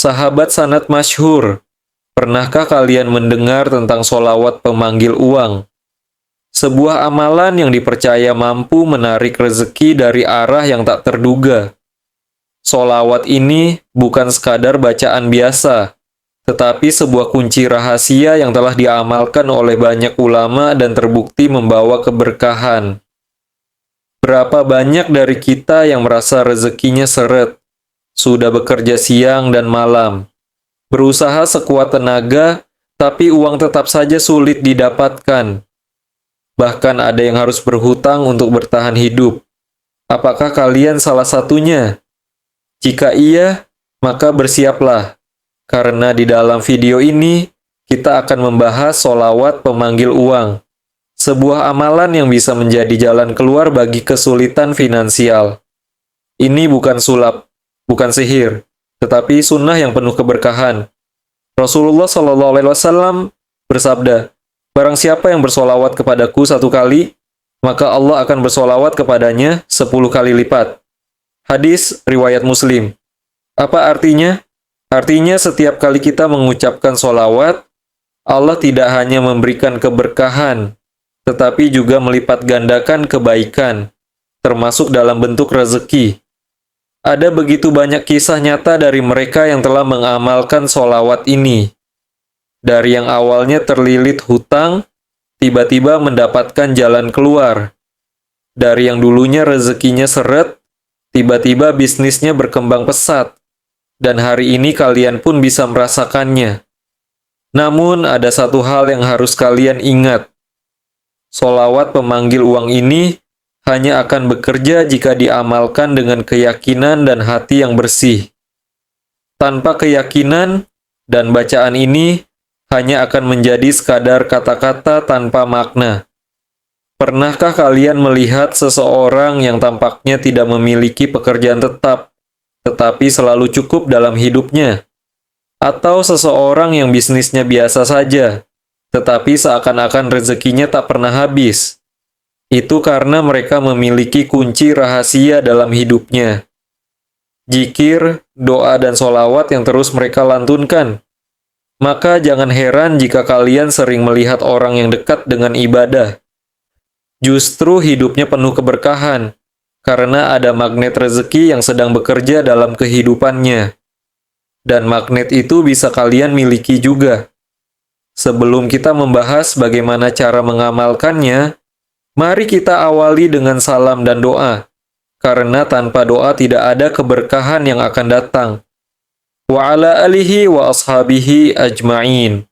Sahabat sanad masyhur, pernahkah kalian mendengar tentang solawat pemanggil uang? Sebuah amalan yang dipercaya mampu menarik rezeki dari arah yang tak terduga. Solawat ini bukan sekadar bacaan biasa, tetapi sebuah kunci rahasia yang telah diamalkan oleh banyak ulama dan terbukti membawa keberkahan. Berapa banyak dari kita yang merasa rezekinya seret, sudah bekerja siang dan malam, berusaha sekuat tenaga, tapi uang tetap saja sulit didapatkan. Bahkan ada yang harus berhutang untuk bertahan hidup. Apakah kalian salah satunya? Jika iya, maka bersiaplah. Karena di dalam video ini, kita akan membahas solawat pemanggil uang. Sebuah amalan yang bisa menjadi jalan keluar bagi kesulitan finansial. Ini bukan sulap, bukan sihir, tetapi sunnah yang penuh keberkahan. Rasulullah SAW bersabda, "Barang siapa yang bersolawat kepadaku 1 kali, maka Allah akan bersolawat kepadanya 10 kali lipat." Hadis riwayat Muslim. Apa artinya? Artinya setiap kali kita mengucapkan solawat, Allah tidak hanya memberikan keberkahan, tetapi juga melipat gandakan kebaikan, termasuk dalam bentuk rezeki. Ada begitu banyak kisah nyata dari mereka yang telah mengamalkan solawat ini. Dari yang awalnya terlilit hutang, tiba-tiba mendapatkan jalan keluar. Dari yang dulunya rezekinya seret, tiba-tiba bisnisnya berkembang pesat. Dan hari ini kalian pun bisa merasakannya. Namun ada satu hal yang harus kalian ingat. Solawat pemanggil uang ini hanya akan bekerja jika diamalkan dengan keyakinan dan hati yang bersih. Tanpa keyakinan dan bacaan ini hanya akan menjadi sekadar kata-kata tanpa makna. Pernahkah kalian melihat seseorang yang tampaknya tidak memiliki pekerjaan tetap, tetapi selalu cukup dalam hidupnya? Atau seseorang yang bisnisnya biasa saja, tetapi seakan-akan rezekinya tak pernah habis? Itu karena mereka memiliki kunci rahasia dalam hidupnya. Zikir, doa, dan solawat yang terus mereka lantunkan. Maka jangan heran jika kalian sering melihat orang yang dekat dengan ibadah. Justru hidupnya penuh keberkahan, karena ada magnet rezeki yang sedang bekerja dalam kehidupannya. Dan magnet itu bisa kalian miliki juga. Sebelum kita membahas bagaimana cara mengamalkannya, mari kita awali dengan salam dan doa, karena tanpa doa tidak ada keberkahan yang akan datang. Wa ala alihi wa ashabihi ajma'in.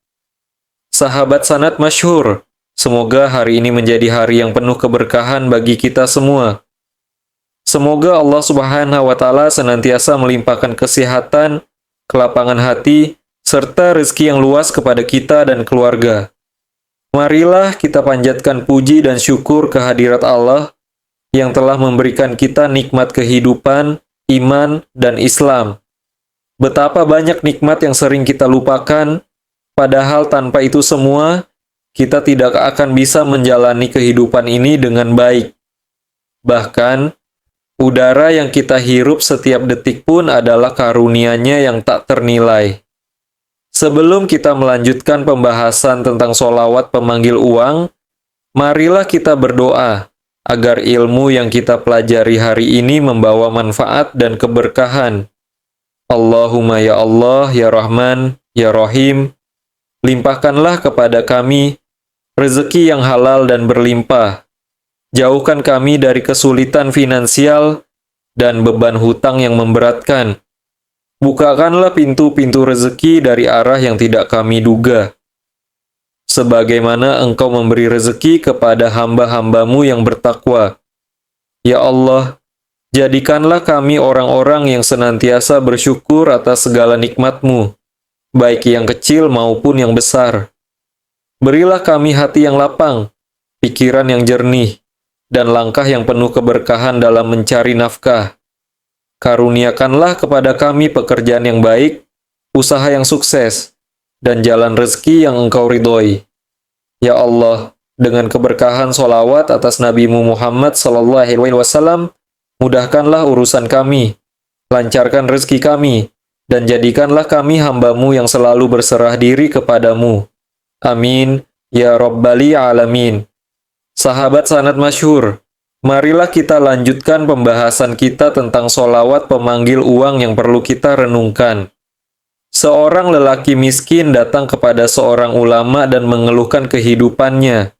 Sahabat sanad masyhur, semoga hari ini menjadi hari yang penuh keberkahan bagi kita semua. Semoga Allah Subhanahu wa Ta'ala senantiasa melimpahkan kesehatan, kelapangan hati, serta rezeki yang luas kepada kita dan keluarga. Marilah kita panjatkan puji dan syukur kehadirat Allah yang telah memberikan kita nikmat kehidupan, iman, dan Islam. Betapa banyak nikmat yang sering kita lupakan, padahal tanpa itu semua, kita tidak akan bisa menjalani kehidupan ini dengan baik. Bahkan, udara yang kita hirup setiap detik pun adalah karunia-Nya yang tak ternilai. Sebelum kita melanjutkan pembahasan tentang solawat pemanggil uang, marilah kita berdoa agar ilmu yang kita pelajari hari ini membawa manfaat dan keberkahan. Allahumma ya Allah, ya Rahman, ya Rahim, limpahkanlah kepada kami rezeki yang halal dan berlimpah. Jauhkan kami dari kesulitan finansial dan beban hutang yang memberatkan. Bukakanlah pintu-pintu rezeki dari arah yang tidak kami duga. Sebagaimana Engkau memberi rezeki kepada hamba-hambamu yang bertakwa. Ya Allah, jadikanlah kami orang-orang yang senantiasa bersyukur atas segala nikmat-Mu, baik yang kecil maupun yang besar. Berilah kami hati yang lapang, pikiran yang jernih, dan langkah yang penuh keberkahan dalam mencari nafkah. Karuniakanlah kepada kami pekerjaan yang baik, usaha yang sukses, dan jalan rezeki yang Engkau ridhoi. Ya Allah, dengan keberkahan solawat atas Nabi-Mu Muhammad SAW, mudahkanlah urusan kami, lancarkan rezeki kami, dan jadikanlah kami hamba-Mu yang selalu berserah diri kepadamu. Amin, ya Rabbal Alamin. Sahabat sanad masyhur, marilah kita lanjutkan pembahasan kita tentang sholawat pemanggil uang yang perlu kita renungkan. Seorang lelaki miskin datang kepada seorang ulama dan mengeluhkan kehidupannya.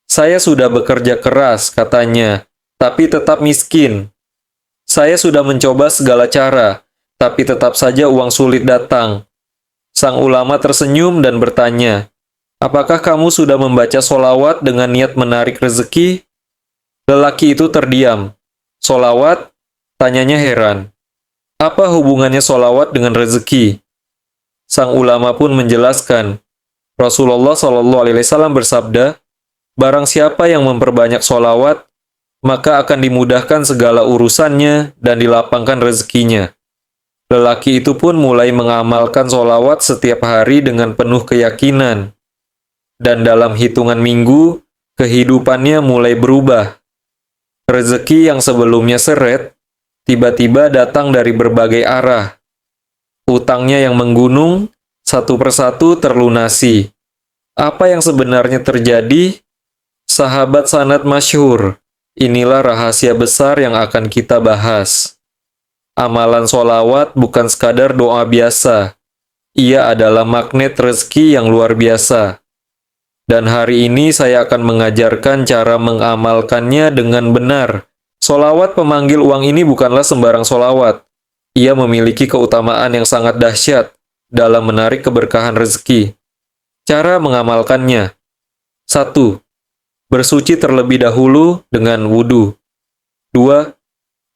Saya sudah bekerja keras, katanya, tapi tetap miskin. Saya sudah mencoba segala cara, tapi tetap saja uang sulit datang. Sang ulama tersenyum dan bertanya, apakah kamu sudah membaca sholawat dengan niat menarik rezeki? Lelaki itu terdiam. Sholawat? Tanyanya heran. Apa hubungannya sholawat dengan rezeki? Sang ulama pun menjelaskan. Rasulullah SAW bersabda, barang siapa yang memperbanyak sholawat, maka akan dimudahkan segala urusannya dan dilapangkan rezekinya. Lelaki itu pun mulai mengamalkan sholawat setiap hari dengan penuh keyakinan. Dan dalam hitungan minggu, kehidupannya mulai berubah. Rezeki yang sebelumnya seret, tiba-tiba datang dari berbagai arah. Utangnya yang menggunung, satu persatu terlunasi. Apa yang sebenarnya terjadi? Sahabat sanad masyhur, inilah rahasia besar yang akan kita bahas. Amalan sholawat bukan sekadar doa biasa. Ia adalah magnet rezeki yang luar biasa. Dan hari ini saya akan mengajarkan cara mengamalkannya dengan benar. Sholawat pemanggil uang ini bukanlah sembarang sholawat. Ia memiliki keutamaan yang sangat dahsyat dalam menarik keberkahan rezeki. Cara mengamalkannya. 1. Bersuci terlebih dahulu dengan wudu. 2.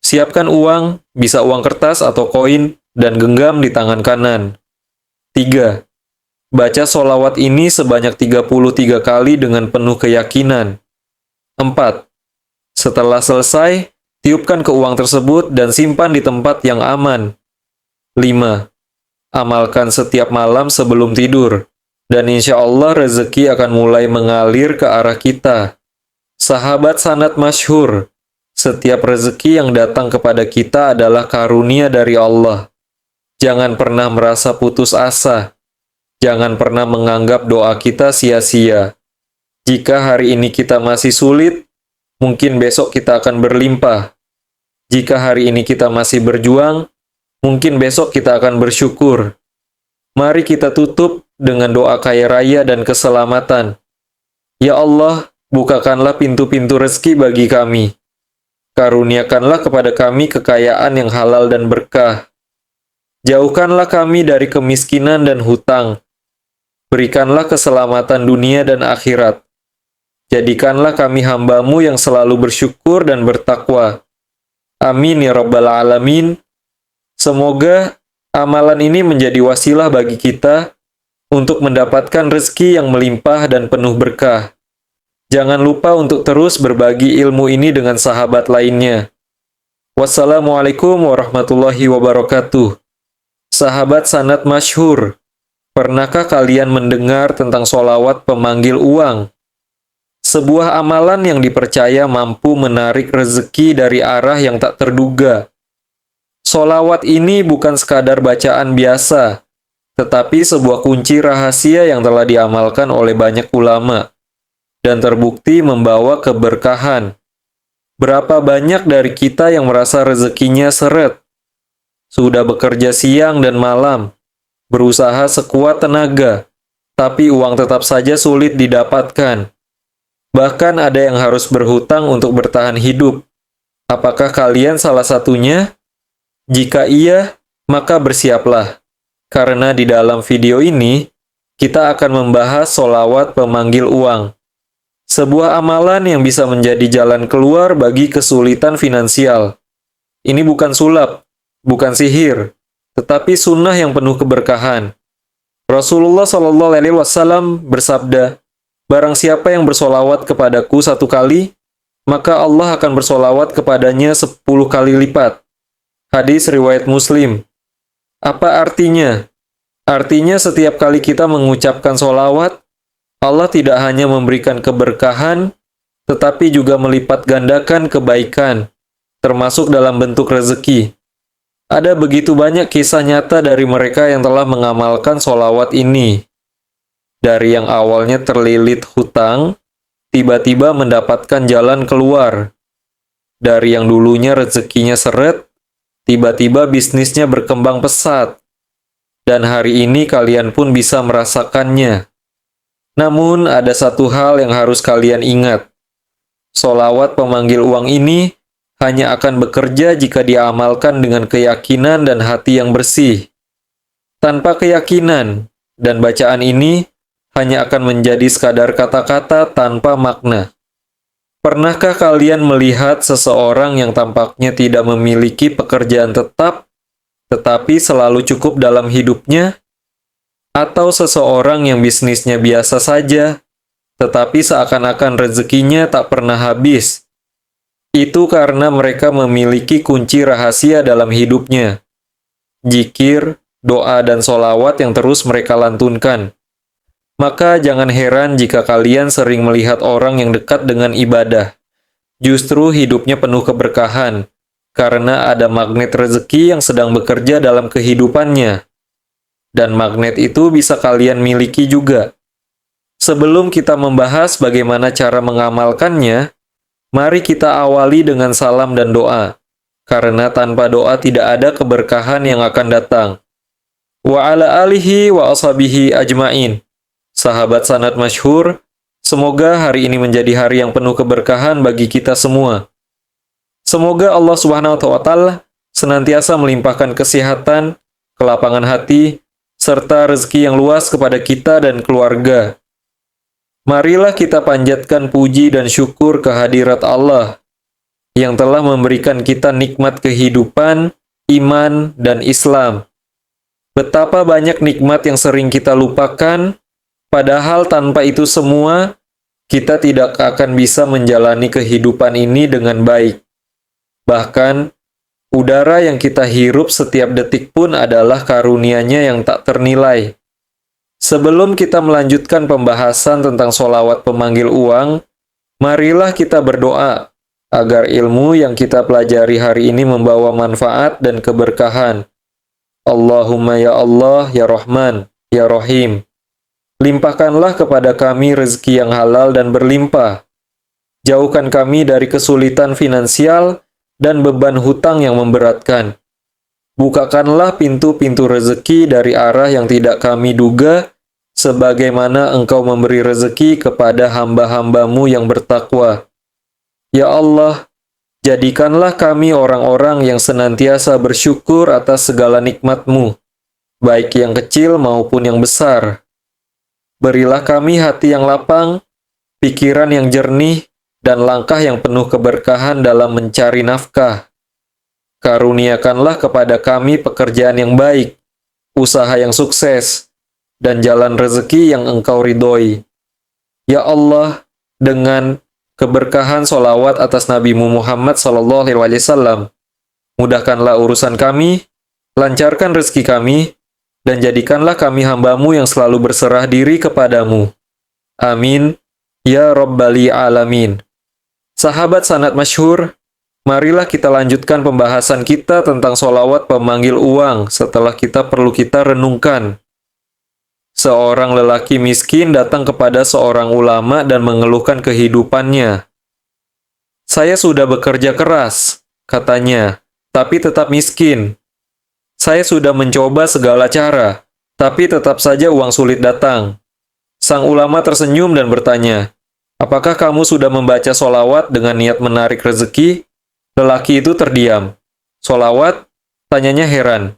Siapkan uang, bisa uang kertas atau koin, dan genggam di tangan kanan. 3. Baca sholawat ini sebanyak 33 kali dengan penuh keyakinan. 4. Setelah selesai, tiupkan ke uang tersebut dan simpan di tempat yang aman. 5. Amalkan setiap malam sebelum tidur, dan insya Allah rezeki akan mulai mengalir ke arah kita. Sahabat sanad masyhur, setiap rezeki yang datang kepada kita adalah karunia dari Allah. Jangan pernah merasa putus asa. Jangan pernah menganggap doa kita sia-sia. Jika hari ini kita masih sulit, mungkin besok kita akan berlimpah. Jika hari ini kita masih berjuang, mungkin besok kita akan bersyukur. Mari kita tutup dengan doa kaya raya dan keselamatan. Ya Allah, bukakanlah pintu-pintu rezeki bagi kami. Karuniakanlah kepada kami kekayaan yang halal dan berkah. Jauhkanlah kami dari kemiskinan dan hutang. Berikanlah keselamatan dunia dan akhirat. Jadikanlah kami hamba-Mu yang selalu bersyukur dan bertakwa. Amin ya Rabbal Alamin. Semoga amalan ini menjadi wasilah bagi kita untuk mendapatkan rezeki yang melimpah dan penuh berkah. Jangan lupa untuk terus berbagi ilmu ini dengan sahabat lainnya. Wassalamualaikum warahmatullahi wabarakatuh. Sahabat sanad masyhur, pernahkah kalian mendengar tentang sholawat pemanggil uang? Sebuah amalan yang dipercaya mampu menarik rezeki dari arah yang tak terduga. Sholawat ini bukan sekadar bacaan biasa, tetapi sebuah kunci rahasia yang telah diamalkan oleh banyak ulama, dan terbukti membawa keberkahan. Berapa banyak dari kita yang merasa rezekinya seret? Sudah bekerja siang dan malam, berusaha sekuat tenaga, tapi uang tetap saja sulit didapatkan. Bahkan ada yang harus berhutang untuk bertahan hidup. Apakah kalian salah satunya? Jika iya, maka bersiaplah. Karena di dalam video ini, kita akan membahas sholawat pemanggil uang. Sebuah amalan yang bisa menjadi jalan keluar bagi kesulitan finansial. Ini bukan sulap, bukan sihir, tetapi sunnah yang penuh keberkahan. Rasulullah SAW bersabda, barang siapa yang bersolawat kepadaku 1 kali, maka Allah akan bersolawat kepadanya 10 kali lipat. Hadis riwayat Muslim. Apa artinya? Artinya setiap kali kita mengucapkan solawat, Allah tidak hanya memberikan keberkahan, tetapi juga melipat gandakan kebaikan, termasuk dalam bentuk rezeki. Ada begitu banyak kisah nyata dari mereka yang telah mengamalkan solawat ini. Dari yang awalnya terlilit hutang, tiba-tiba mendapatkan jalan keluar. Dari yang dulunya rezekinya seret, tiba-tiba bisnisnya berkembang pesat. Dan hari ini kalian pun bisa merasakannya. Namun ada satu hal yang harus kalian ingat. Solawat pemanggil uang ini hanya akan bekerja jika diamalkan dengan keyakinan dan hati yang bersih. Tanpa keyakinan dan bacaan ini hanya akan menjadi sekadar kata-kata tanpa makna. Pernahkah kalian melihat seseorang yang tampaknya tidak memiliki pekerjaan tetap, tetapi selalu cukup dalam hidupnya? Atau seseorang yang bisnisnya biasa saja, tetapi seakan-akan rezekinya tak pernah habis? Itu karena mereka memiliki kunci rahasia dalam hidupnya. Zikir, doa, dan solawat yang terus mereka lantunkan. Maka jangan heran jika kalian sering melihat orang yang dekat dengan ibadah. Justru hidupnya penuh keberkahan, karena ada magnet rezeki yang sedang bekerja dalam kehidupannya. Dan magnet itu bisa kalian miliki juga. Sebelum kita membahas bagaimana cara mengamalkannya, mari kita awali dengan salam dan doa, karena tanpa doa tidak ada keberkahan yang akan datang. Wa ala alihi wa ashabihi ajmain. Sahabat sanad masyhur, semoga hari ini menjadi hari yang penuh keberkahan bagi kita semua. Semoga Allah Subhanahu wa Ta'ala senantiasa melimpahkan kesehatan, kelapangan hati, serta rezeki yang luas kepada kita dan keluarga. Marilah kita panjatkan puji dan syukur kehadirat Allah yang telah memberikan kita nikmat kehidupan, iman, dan Islam. Betapa banyak nikmat yang sering kita lupakan, padahal tanpa itu semua, kita tidak akan bisa menjalani kehidupan ini dengan baik. Bahkan, udara yang kita hirup setiap detik pun adalah karunia-Nya yang tak ternilai. Sebelum kita melanjutkan pembahasan tentang solawat pemanggil uang, marilah kita berdoa agar ilmu yang kita pelajari hari ini membawa manfaat dan keberkahan. Allahumma ya Allah, ya Rahman, ya Rahim. Limpahkanlah kepada kami rezeki yang halal dan berlimpah. Jauhkan kami dari kesulitan finansial dan beban hutang yang memberatkan. Bukakanlah pintu-pintu rezeki dari arah yang tidak kami duga, sebagaimana Engkau memberi rezeki kepada hamba-hambamu yang bertakwa. Ya Allah, jadikanlah kami orang-orang yang senantiasa bersyukur atas segala nikmat-Mu, baik yang kecil maupun yang besar. Berilah kami hati yang lapang, pikiran yang jernih, dan langkah yang penuh keberkahan dalam mencari nafkah. Karuniakanlah kepada kami pekerjaan yang baik, usaha yang sukses, dan jalan rezeki yang Engkau ridhoi. Ya Allah, dengan keberkahan solawat atas Nabi Muhammad SAW, mudahkanlah urusan kami, lancarkan rezeki kami, dan jadikanlah kami hamba-Mu yang selalu berserah diri kepadamu. Amin. Ya Rabbal Alamin. Sahabat sanad masyhur, marilah kita lanjutkan pembahasan kita tentang solawat pemanggil uang setelah kita renungkan. Seorang lelaki miskin datang kepada seorang ulama dan mengeluhkan kehidupannya. Saya sudah bekerja keras, katanya, tapi tetap miskin. Saya sudah mencoba segala cara, tapi tetap saja uang sulit datang. Sang ulama tersenyum dan bertanya, apakah kamu sudah membaca solawat dengan niat menarik rezeki? Lelaki itu terdiam. Solawat? Tanyanya heran.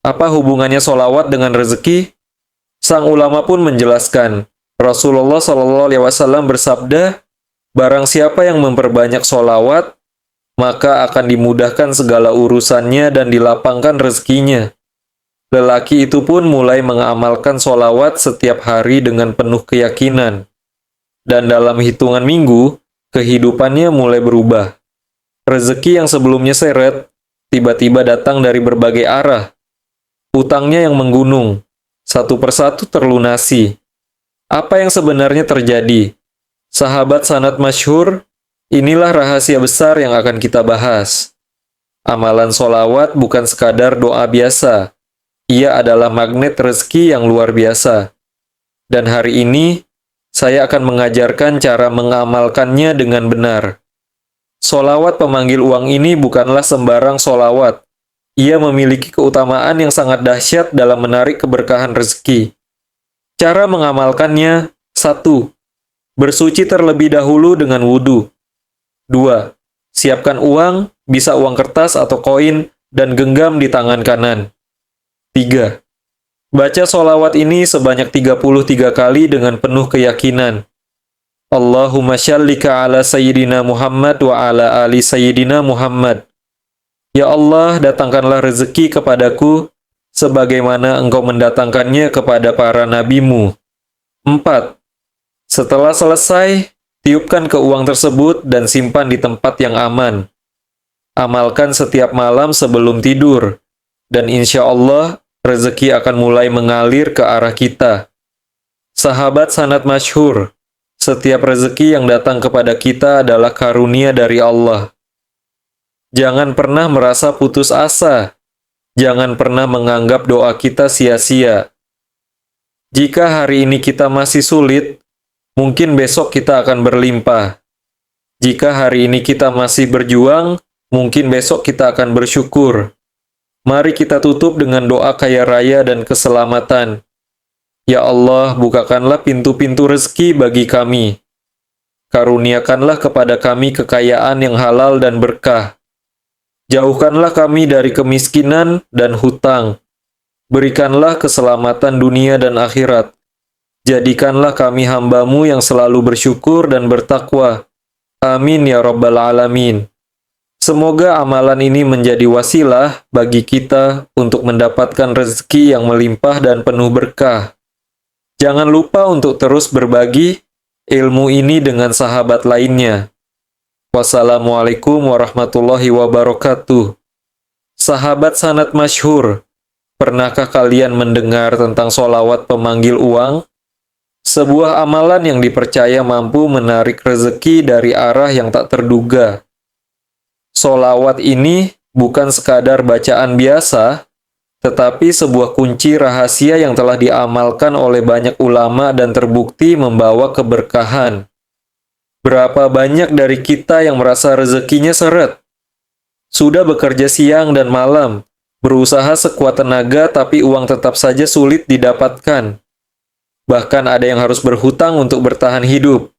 Apa hubungannya solawat dengan rezeki? Sang ulama pun menjelaskan, Rasulullah SAW bersabda, barang siapa yang memperbanyak solawat, maka akan dimudahkan segala urusannya dan dilapangkan rezekinya. Lelaki itu pun mulai mengamalkan solawat setiap hari dengan penuh keyakinan. Dan dalam hitungan minggu, kehidupannya mulai berubah. Rezeki yang sebelumnya seret, tiba-tiba datang dari berbagai arah. Utangnya yang menggunung, satu persatu terlunasi. Apa yang sebenarnya terjadi? Sahabat sanad masyhur, inilah rahasia besar yang akan kita bahas. Amalan solawat bukan sekadar doa biasa. Ia adalah magnet rezeki yang luar biasa. Dan hari ini, saya akan mengajarkan cara mengamalkannya dengan benar. Solawat pemanggil uang ini bukanlah sembarang solawat. Ia memiliki keutamaan yang sangat dahsyat dalam menarik keberkahan rezeki. Cara mengamalkannya: 1. Bersuci terlebih dahulu dengan wudhu. 2. Siapkan uang, bisa uang kertas atau koin, dan genggam di tangan kanan. 3. Baca solawat ini sebanyak 33 kali dengan penuh keyakinan. Allahumma syallika ala Sayyidina Muhammad wa ala ali Sayyidina Muhammad. Ya Allah, datangkanlah rezeki kepadaku, sebagaimana Engkau mendatangkannya kepada para nabimu. 4. Setelah selesai, tiupkan ke uang tersebut dan simpan di tempat yang aman. Amalkan setiap malam sebelum tidur, dan insya Allah, rezeki akan mulai mengalir ke arah kita. Sahabat sanad masyhur, setiap rezeki yang datang kepada kita adalah karunia dari Allah. Jangan pernah merasa putus asa. Jangan pernah menganggap doa kita sia-sia. Jika hari ini kita masih sulit, mungkin besok kita akan berlimpah. Jika hari ini kita masih berjuang, mungkin besok kita akan bersyukur. Mari kita tutup dengan doa kaya raya dan keselamatan. Ya Allah, bukakanlah pintu-pintu rezeki bagi kami. Karuniakanlah kepada kami kekayaan yang halal dan berkah. Jauhkanlah kami dari kemiskinan dan hutang. Berikanlah keselamatan dunia dan akhirat. Jadikanlah kami hamba-Mu yang selalu bersyukur dan bertakwa. Amin ya Rabbal Alamin. Semoga amalan ini menjadi wasilah bagi kita untuk mendapatkan rezeki yang melimpah dan penuh berkah. Jangan lupa untuk terus berbagi ilmu ini dengan sahabat lainnya. Wassalamualaikum warahmatullahi wabarakatuh. Sahabat sanad masyhur, pernahkah kalian mendengar tentang solawat pemanggil uang? Sebuah amalan yang dipercaya mampu menarik rezeki dari arah yang tak terduga. Solawat ini bukan sekadar bacaan biasa, tetapi sebuah kunci rahasia yang telah diamalkan oleh banyak ulama dan terbukti membawa keberkahan. Berapa banyak dari kita yang merasa rezekinya seret? Sudah bekerja siang dan malam, berusaha sekuat tenaga tapi uang tetap saja sulit didapatkan. Bahkan ada yang harus berhutang untuk bertahan hidup.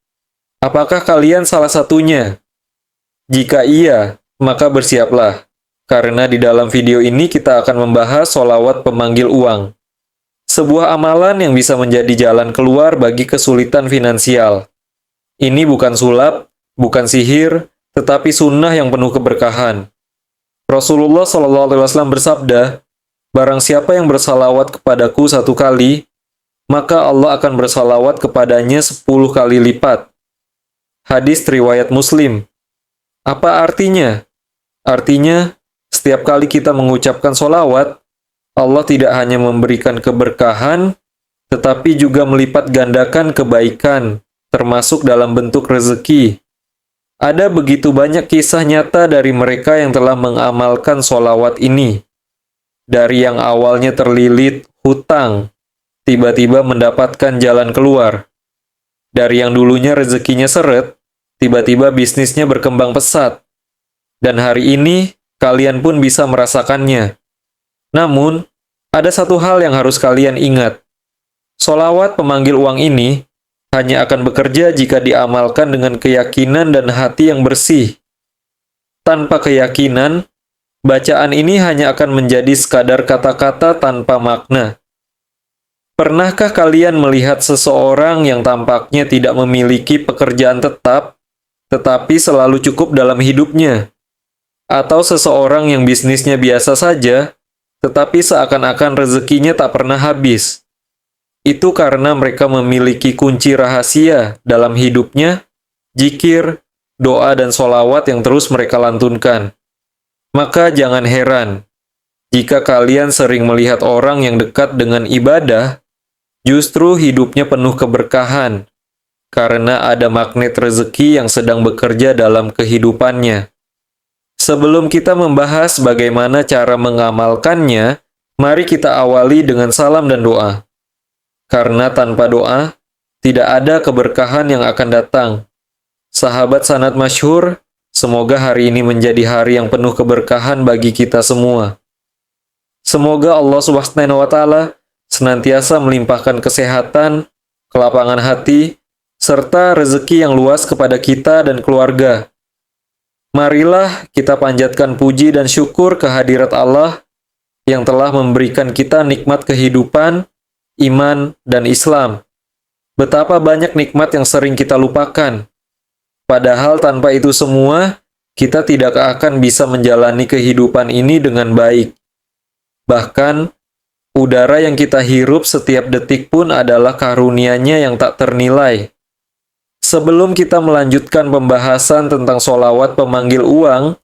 Apakah kalian salah satunya? Jika iya, maka bersiaplah. Karena di dalam video ini kita akan membahas solawat pemanggil uang. Sebuah amalan yang bisa menjadi jalan keluar bagi kesulitan finansial. Ini bukan sulap, bukan sihir, tetapi sunnah yang penuh keberkahan. Rasulullah SAW bersabda, "Barang siapa yang bersalawat kepadaku 1 kali, maka Allah akan bersalawat kepadanya 10 kali lipat." Hadis riwayat Muslim. Apa artinya? Artinya, setiap kali kita mengucapkan solawat, Allah tidak hanya memberikan keberkahan, tetapi juga melipat gandakan kebaikan, termasuk dalam bentuk rezeki. Ada begitu banyak kisah nyata dari mereka yang telah mengamalkan solawat ini. Dari yang awalnya terlilit hutang, tiba-tiba mendapatkan jalan keluar. Dari yang dulunya rezekinya seret, tiba-tiba bisnisnya berkembang pesat. Dan hari ini, kalian pun bisa merasakannya. Namun, ada satu hal yang harus kalian ingat. Solawat pemanggil uang ini hanya akan bekerja jika diamalkan dengan keyakinan dan hati yang bersih. Tanpa keyakinan, bacaan ini hanya akan menjadi sekadar kata-kata tanpa makna. Pernahkah kalian melihat seseorang yang tampaknya tidak memiliki pekerjaan tetap, tetapi selalu cukup dalam hidupnya? Atau seseorang yang bisnisnya biasa saja, tetapi seakan-akan rezekinya tak pernah habis? Itu karena mereka memiliki kunci rahasia dalam hidupnya, zikir, doa, dan solawat yang terus mereka lantunkan. Maka jangan heran, jika kalian sering melihat orang yang dekat dengan ibadah, justru hidupnya penuh keberkahan, karena ada magnet rezeki yang sedang bekerja dalam kehidupannya. Sebelum kita membahas bagaimana cara mengamalkannya, mari kita awali dengan salam dan doa. Karena tanpa doa, tidak ada keberkahan yang akan datang. Sahabat sanad masyhur, semoga hari ini menjadi hari yang penuh keberkahan bagi kita semua. Semoga Allah Subhanahu wa Ta'ala senantiasa melimpahkan kesehatan, kelapangan hati, serta rezeki yang luas kepada kita dan keluarga. Marilah kita panjatkan puji dan syukur kehadirat Allah yang telah memberikan kita nikmat kehidupan, iman, dan Islam. Betapa banyak nikmat yang sering kita lupakan. Padahal tanpa itu semua, kita tidak akan bisa menjalani kehidupan ini dengan baik. Bahkan, udara yang kita hirup setiap detik pun adalah karunia-Nya yang tak ternilai. Sebelum kita melanjutkan pembahasan tentang sholawat pemanggil uang,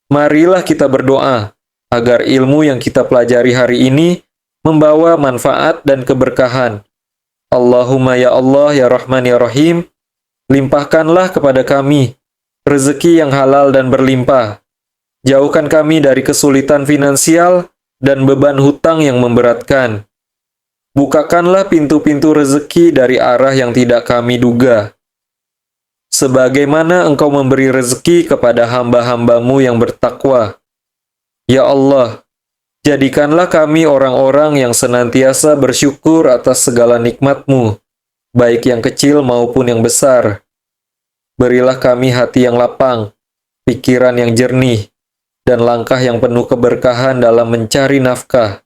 marilah kita berdoa agar ilmu yang kita pelajari hari ini membawa manfaat dan keberkahan. Allahumma ya Allah ya Rahman ya Rahim, limpahkanlah kepada kami rezeki yang halal dan berlimpah. Jauhkan kami dari kesulitan finansial dan beban hutang yang memberatkan. Bukakanlah pintu-pintu rezeki dari arah yang tidak kami duga. Sebagaimana Engkau memberi rezeki kepada hamba-hambamu yang bertakwa. Ya Allah, jadikanlah kami orang-orang yang senantiasa bersyukur atas segala nikmat-Mu, baik yang kecil maupun yang besar. Berilah kami hati yang lapang, pikiran yang jernih, dan langkah yang penuh keberkahan dalam mencari nafkah.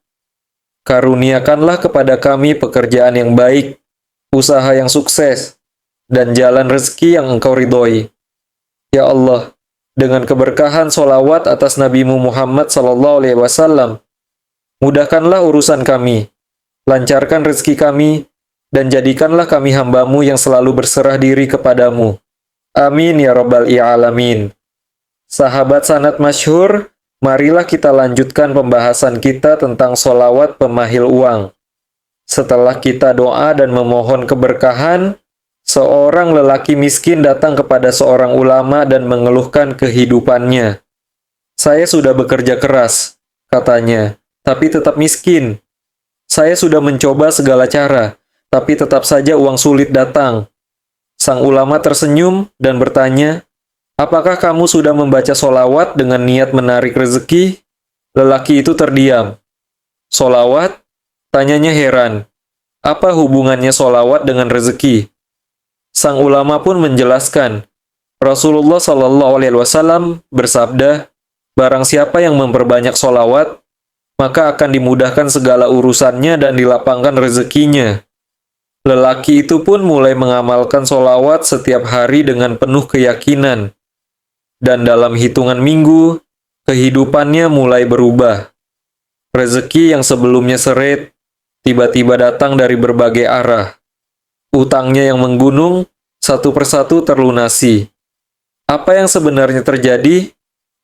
Karuniakanlah kepada kami pekerjaan yang baik, usaha yang sukses, dan jalan rezeki yang Engkau ridhoi. Ya Allah, dengan keberkahan sholawat atas Nabi Muhammad SAW, mudahkanlah urusan kami, lancarkan rezeki kami, dan jadikanlah kami hamba-Mu yang selalu berserah diri kepadamu. Amin ya Rabbal Alamin. Sahabat sanad masyhur, marilah kita lanjutkan pembahasan kita tentang sholawat pemahil uang. Setelah kita doa dan memohon keberkahan, seorang lelaki miskin datang kepada seorang ulama dan mengeluhkan kehidupannya. Saya sudah bekerja keras, katanya, tapi tetap miskin. Saya sudah mencoba segala cara, tapi tetap saja uang sulit datang. Sang ulama tersenyum dan bertanya, apakah kamu sudah membaca solawat dengan niat menarik rezeki? Lelaki itu terdiam. Solawat? Tanyanya heran. Apa hubungannya solawat dengan rezeki? Sang ulama pun menjelaskan, Rasulullah SAW bersabda, barang siapa yang memperbanyak solawat, maka akan dimudahkan segala urusannya dan dilapangkan rezekinya. Lelaki itu pun mulai mengamalkan solawat setiap hari dengan penuh keyakinan. Dan dalam hitungan minggu, kehidupannya mulai berubah. Rezeki yang sebelumnya seret, tiba-tiba datang dari berbagai arah. Utangnya yang menggunung, satu persatu terlunasi. Apa yang sebenarnya terjadi?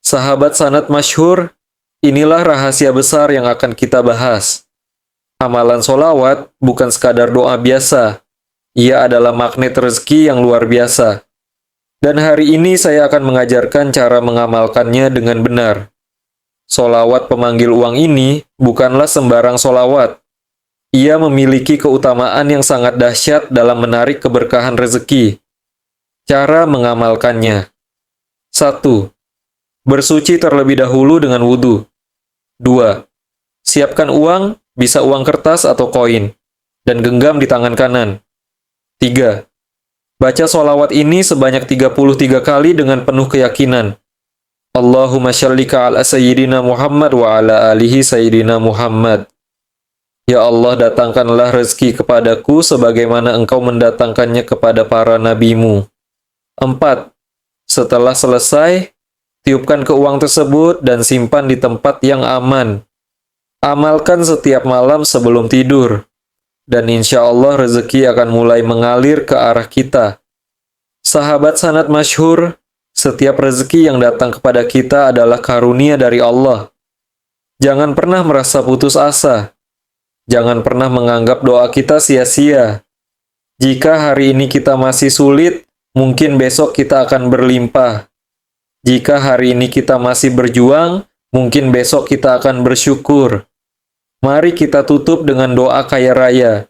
Sahabat sanad masyhur, inilah rahasia besar yang akan kita bahas. Amalan solawat bukan sekadar doa biasa. Ia adalah magnet rezeki yang luar biasa. Dan hari ini saya akan mengajarkan cara mengamalkannya dengan benar. Solawat pemanggil uang ini bukanlah sembarang solawat. Ia memiliki keutamaan yang sangat dahsyat dalam menarik keberkahan rezeki. Cara mengamalkannya. 1. Bersuci terlebih dahulu dengan wudhu. 2. Siapkan uang, bisa uang kertas atau koin, dan genggam di tangan kanan. 3. Baca solawat ini sebanyak 33 kali dengan penuh keyakinan. Allahumma sholli ala sayyidina Muhammad wa ala alihi sayyidina Muhammad. Ya Allah, datangkanlah rezeki kepadaku sebagaimana Engkau mendatangkannya kepada para nabimu. 4. Setelah selesai, tiupkan ke uang tersebut dan simpan di tempat yang aman. Amalkan setiap malam sebelum tidur. Dan insya Allah rezeki akan mulai mengalir ke arah kita. Sahabat sanad masyhur, setiap rezeki yang datang kepada kita adalah karunia dari Allah. Jangan pernah merasa putus asa. Jangan pernah menganggap doa kita sia-sia. Jika hari ini kita masih sulit, mungkin besok kita akan berlimpah. Jika hari ini kita masih berjuang, mungkin besok kita akan bersyukur. Mari kita tutup dengan doa kaya raya.